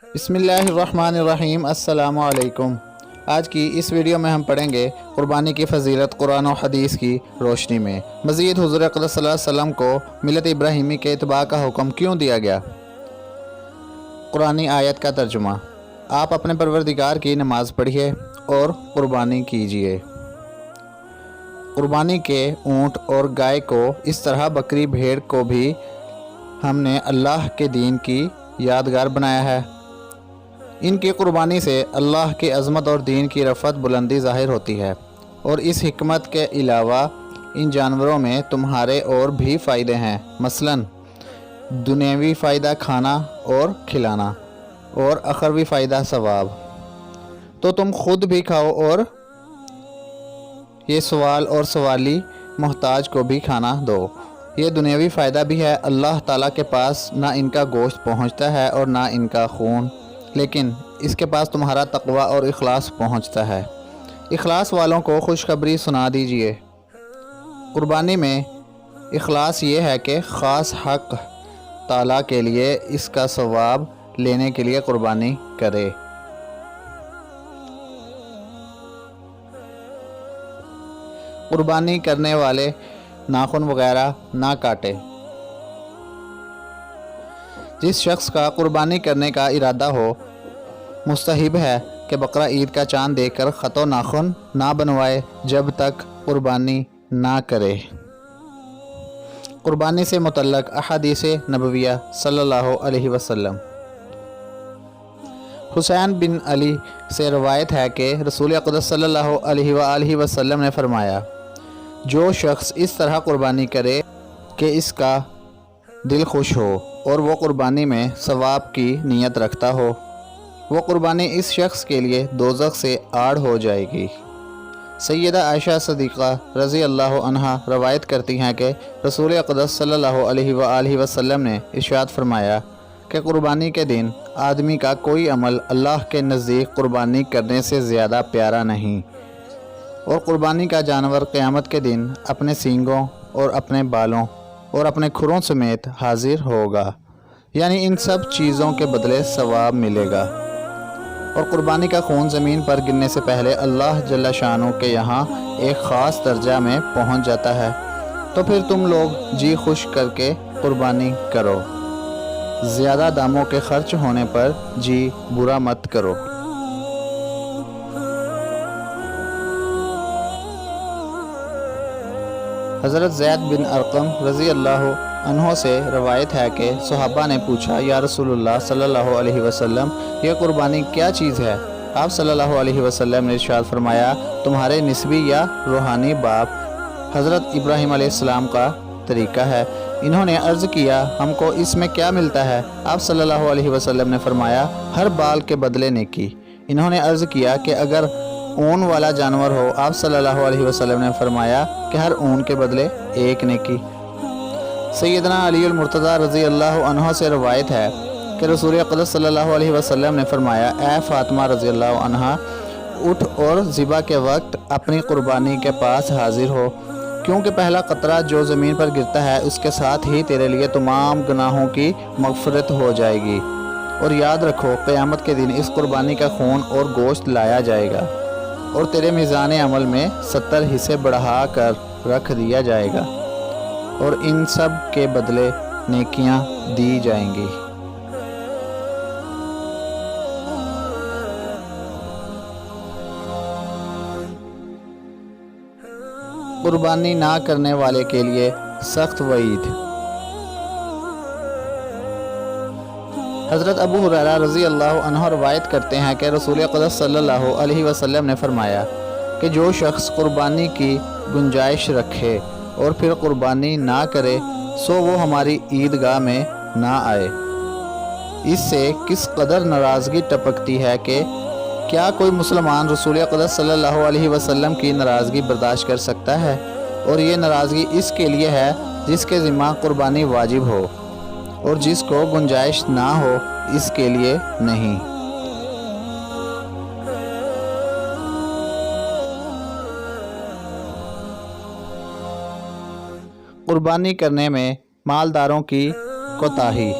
بسم اللہ الرحمن الرحیم۔ السلام علیکم۔ آج کی اس ویڈیو میں ہم پڑھیں گے قربانی کی فضیلت قرآن و حدیث کی روشنی میں۔ مزید حضور اقدس صلی اللہ علیہ وسلم کو ملت ابراہیمی کے اتباع کا حکم کیوں دیا گیا؟ قرآنی آیت کا ترجمہ۔ آپ اپنے پروردگار کی نماز پڑھیے اور قربانی کیجیے۔ قربانی کے اونٹ اور گائے کو اس طرح بکری بھیڑ کو بھی ہم نے اللہ کے دین کی یادگار بنایا ہے۔ ان کی قربانی سے اللہ کی عظمت اور دین کی رفعت بلندی ظاہر ہوتی ہے، اور اس حکمت کے علاوہ ان جانوروں میں تمہارے اور بھی فائدے ہیں، مثلاً دنیاوی فائدہ کھانا اور کھلانا، اور اخروی فائدہ ثواب۔ تو تم خود بھی کھاؤ اور یہ سوال اور سوالی محتاج کو بھی کھانا دو۔ یہ دنیاوی فائدہ بھی ہے، اللہ تعالیٰ کے پاس نہ ان کا گوشت پہنچتا ہے اور نہ ان کا خون، لیکن اس کے پاس تمہارا تقوی اور اخلاص پہنچتا ہے۔ اخلاص والوں کو خوشخبری سنا دیجیے۔ قربانی میں اخلاص یہ ہے کہ خاص حق تعالیٰ کے لیے اس کا ثواب لینے کے لیے قربانی کرے۔ قربانی کرنے والے ناخن وغیرہ نہ کاٹے۔ جس شخص کا قربانی کرنے کا ارادہ ہو، مستحب ہے کہ بقرہ عید کا چاند دیکھ کر خط و ناخن نہ بنوائے جب تک قربانی نہ کرے۔ قربانی سے متعلق احادیث نبویہ صلی اللہ علیہ وسلم۔ حسین بن علی سے روایت ہے کہ رسول اقدس صلی اللہ علیہ وآلہ وسلم نے فرمایا، جو شخص اس طرح قربانی کرے کہ اس کا دل خوش ہو اور وہ قربانی میں ثواب کی نیت رکھتا ہو، وہ قربانی اس شخص کے لیے دوزخ سے آڑ ہو جائے گی۔ سیدہ عائشہ صدیقہ رضی اللہ عنہا روایت کرتی ہیں کہ رسول اقدس صلی اللہ علیہ وآلہ وسلم نے ارشاد فرمایا کہ قربانی کے دن آدمی کا کوئی عمل اللہ کے نزدیک قربانی کرنے سے زیادہ پیارا نہیں، اور قربانی کا جانور قیامت کے دن اپنے سینگوں اور اپنے بالوں اور اپنے کھروں سمیت حاضر ہوگا، یعنی ان سب چیزوں کے بدلے ثواب ملے گا۔ اور قربانی کا خون زمین پر گرنے سے پہلے اللہ جل شانہ کے یہاں ایک خاص درجہ میں پہنچ جاتا ہے، تو پھر تم لوگ جی خوش کر کے قربانی کرو، زیادہ داموں کے خرچ ہونے پر جی برا مت کرو۔ حضرت زید بن ارقم رضی اللہ عنہ سے روایت ہے کہ صحابہ نے پوچھا، یا رسول اللہ صلی اللہ علیہ وسلم، یہ قربانی کیا چیز ہے؟ آپ صلی اللہ علیہ وسلم نے ارشاد فرمایا، تمہارے نسبی یا روحانی باپ حضرت ابراہیم علیہ السلام کا طریقہ ہے۔ انہوں نے عرض کیا، ہم کو اس میں کیا ملتا ہے؟ آپ صلی اللہ علیہ وسلم نے فرمایا، ہر بال کے بدلے نیکی۔ انہوں نے عرض کیا کہ اگر اون والا جانور ہو؟ آپ صلی اللہ علیہ وسلم نے فرمایا کہ ہر اون کے بدلے ایک نیکی۔ سیدنا علی المرتضیٰ رضی اللہ عنہ سے روایت ہے کہ رسول اقدس صلی اللہ علیہ وسلم نے فرمایا، اے فاطمہ رضی اللہ عنہا، اٹھ اور ذبح کے وقت اپنی قربانی کے پاس حاضر ہو، کیونکہ پہلا قطرہ جو زمین پر گرتا ہے اس کے ساتھ ہی تیرے لیے تمام گناہوں کی مغفرت ہو جائے گی۔ اور یاد رکھو، قیامت کے دن اس قربانی کا خون اور گوشت لایا جائے گا، اور تیرے میزان عمل میں 70 حصے بڑھا کر رکھ دیا جائے گا، اور ان سب کے بدلے نیکیاں دی جائیں گی۔ قربانی نہ کرنے والے کے لیے سخت وعید۔ حضرت ابو ہریرہ رضی اللہ عنہ روایت کرتے ہیں کہ رسول اقدس صلی اللہ علیہ وسلم نے فرمایا کہ جو شخص قربانی کی گنجائش رکھے اور پھر قربانی نہ کرے، سو وہ ہماری عیدگاہ میں نہ آئے۔ اس سے کس قدر ناراضگی ٹپکتی ہے کہ کیا کوئی مسلمان رسول اقدس صلی اللہ علیہ وسلم کی ناراضگی برداشت کر سکتا ہے؟ اور یہ ناراضگی اس کے لیے ہے جس کے ذمہ قربانی واجب ہو، اور جس کو گنجائش نہ ہو اس کے لیے نہیں۔ قربانی کرنے میں مالداروں کی کوتاہی۔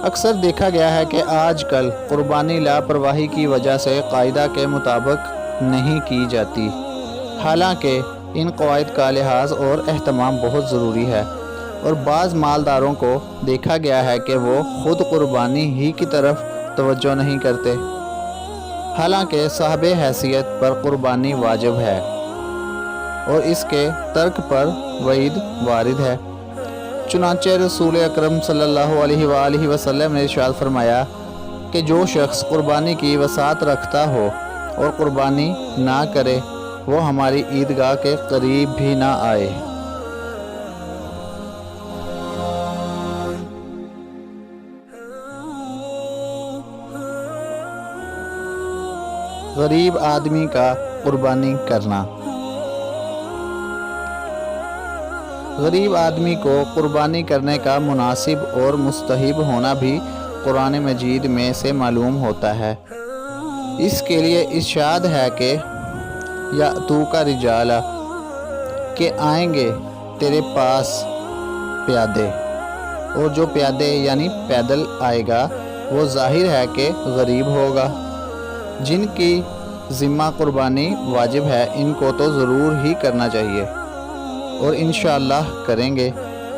اکثر دیکھا گیا ہے کہ آج کل قربانی لاپرواہی کی وجہ سے قاعدہ کے مطابق نہیں کی جاتی، حالانکہ ان قواعد کا لحاظ اور اہتمام بہت ضروری ہے، اور بعض مالداروں کو دیکھا گیا ہے کہ وہ خود قربانی ہی کی طرف توجہ نہیں کرتے، حالانکہ صاحب حیثیت پر قربانی واجب ہے اور اس کے ترک پر وعید وارد ہے۔ چنانچہ رسول اکرم صلی اللہ علیہ وآلہ وسلم نے ارشاد فرمایا کہ جو شخص قربانی کی وسعت رکھتا ہو اور قربانی نہ کرے وہ ہماری عیدگاہ کے قریب بھی نہ آئے۔ غریب آدمی کا قربانی کرنا۔ غریب آدمی کو قربانی کرنے کا مناسب اور مستحب ہونا بھی قرآن مجید میں سے معلوم ہوتا ہے۔ اس کے لیے ارشاد ہے کہ یأتوک رجالا، کہ آئیں گے تیرے پاس پیادے، اور جو پیادے یعنی پیدل آئے گا وہ ظاہر ہے کہ غریب ہوگا۔ جن کی ذمہ قربانی واجب ہے ان کو تو ضرور ہی کرنا چاہیے اور انشاءاللہ کریں گے،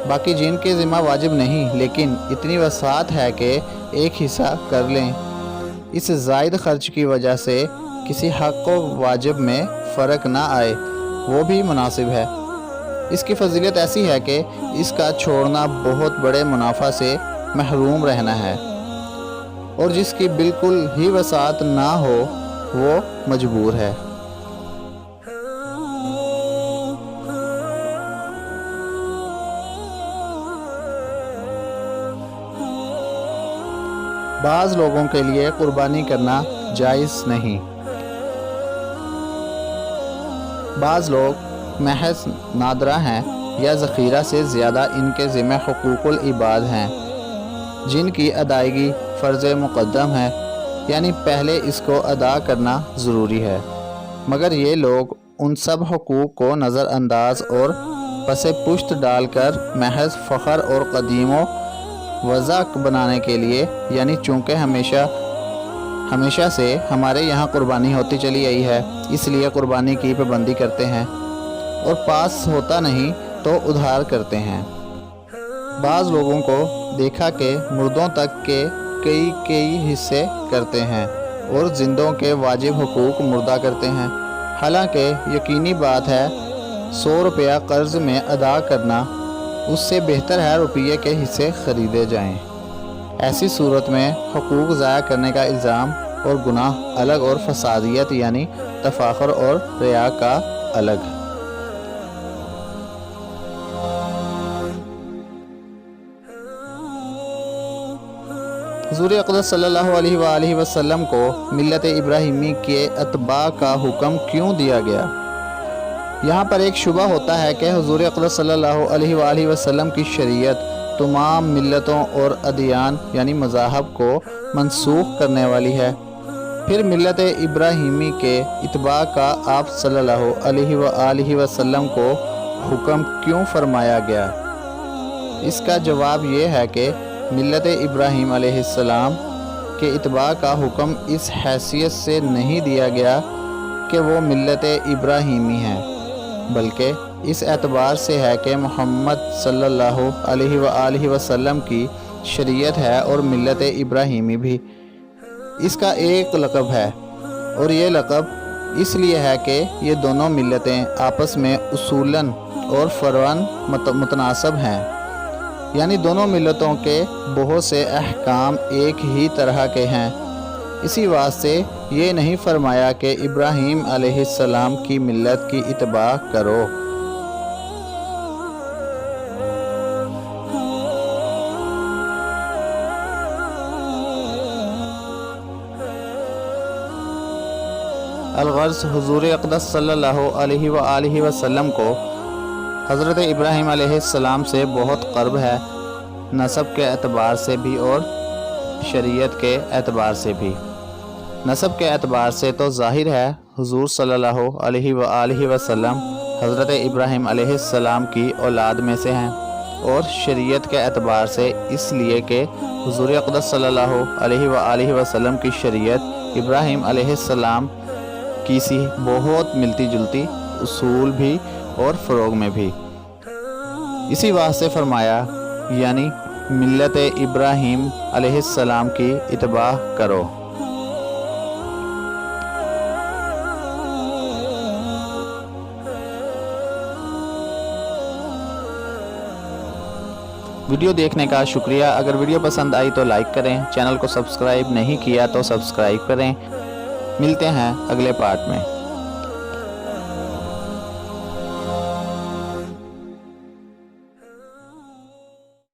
باقی جن کے ذمہ واجب نہیں لیکن اتنی وسعت ہے کہ ایک حصہ کر لیں، اس زائد خرچ کی وجہ سے کسی حق و واجب میں فرق نہ آئے، وہ بھی مناسب ہے۔ اس کی فضیلت ایسی ہے کہ اس کا چھوڑنا بہت بڑے منافع سے محروم رہنا ہے، اور جس کی بالکل ہی وسعت نہ ہو وہ مجبور ہے۔ بعض لوگوں کے لیے قربانی کرنا جائز نہیں۔ بعض لوگ محض نادرہ ہیں یا ذخیرہ سے زیادہ ان کے ذمہ حقوق العباد ہیں جن کی ادائیگی فرض مقدم ہے، یعنی پہلے اس کو ادا کرنا ضروری ہے، مگر یہ لوگ ان سب حقوق کو نظر انداز اور پس پشت ڈال کر محض فخر اور قدیم و وضع بنانے کے لیے، یعنی چونکہ ہمیشہ سے ہمارے یہاں قربانی ہوتی چلی آئی ہے اس لیے قربانی کی پابندی کرتے ہیں، اور پاس ہوتا نہیں تو ادھار کرتے ہیں۔ بعض لوگوں کو دیکھا کہ مردوں تک کے کئی حصے کرتے ہیں اور زندوں کے واجب حقوق مردہ کرتے ہیں، حالانکہ یقینی بات ہے 100 روپیہ قرض میں ادا کرنا اس سے بہتر ہے روپیے کے حصے خریدے جائیں۔ ایسی صورت میں حقوق ضائع کرنے کا الزام اور گناہ الگ اور فسادیت یعنی تفاخر اور ریا کا الگ۔ حضور اقدس صلی اللہ علیہ وآلہ وسلم کو ملت ابراہیمی کے اتباع کا حکم کیوں دیا گیا؟ یہاں پر ایک شبہ ہوتا ہے کہ حضور اقدس صلی اللہ علیہ وآلہ وسلم کی شریعت تمام ملتوں اور ادیان یعنی مذاہب کو منسوخ کرنے والی ہے، پھر ملت ابراہیمی کے اتباع کا آپ صلی اللہ علیہ وآلہ وسلم کو حکم کیوں فرمایا گیا؟ اس کا جواب یہ ہے کہ ملت ابراہیم علیہ السلام کے اتباع کا حکم اس حیثیت سے نہیں دیا گیا کہ وہ ملت ابراہیمی ہے، بلکہ اس اعتبار سے ہے کہ محمد صلی اللہ علیہ وآلہ وسلم کی شریعت ہے اور ملت ابراہیمی بھی اس کا ایک لقب ہے، اور یہ لقب اس لیے ہے کہ یہ دونوں ملتیں آپس میں اصولاً اور فروعاً متناسب ہیں، یعنی دونوں ملتوں کے بہت سے احکام ایک ہی طرح کے ہیں۔ اسی واسطے یہ نہیں فرمایا کہ ابراہیم علیہ السلام کی ملت کی اتباع کرو۔ الغرض حضور اقدس صلی اللہ علیہ وآلہ وسلم کو حضرت ابراہیم علیہ السلام سے بہت قرب ہے، نسب کے اعتبار سے بھی اور شریعت کے اعتبار سے بھی۔ نسب کے اعتبار سے تو ظاہر ہے حضور صلی اللہ علیہ وآلہ وسلم حضرت ابراہیم علیہ السلام کی اولاد میں سے ہیں، اور شریعت کے اعتبار سے اس لیے کہ حضور اقدس صلی اللہ علیہ وسلم کی شریعت ابراہیم علیہ السلام کی سی بہت ملتی جلتی اصول بھی اور فروغ میں بھی۔ اسی واسطے فرمایا یعنی ملت ابراہیم علیہ السلام کی اتباع کرو۔ ویڈیو دیکھنے کا شکریہ۔ اگر ویڈیو پسند آئی تو لائک کریں، چینل کو سبسکرائب نہیں کیا تو سبسکرائب کریں۔ ملتے ہیں اگلے پارٹ میں۔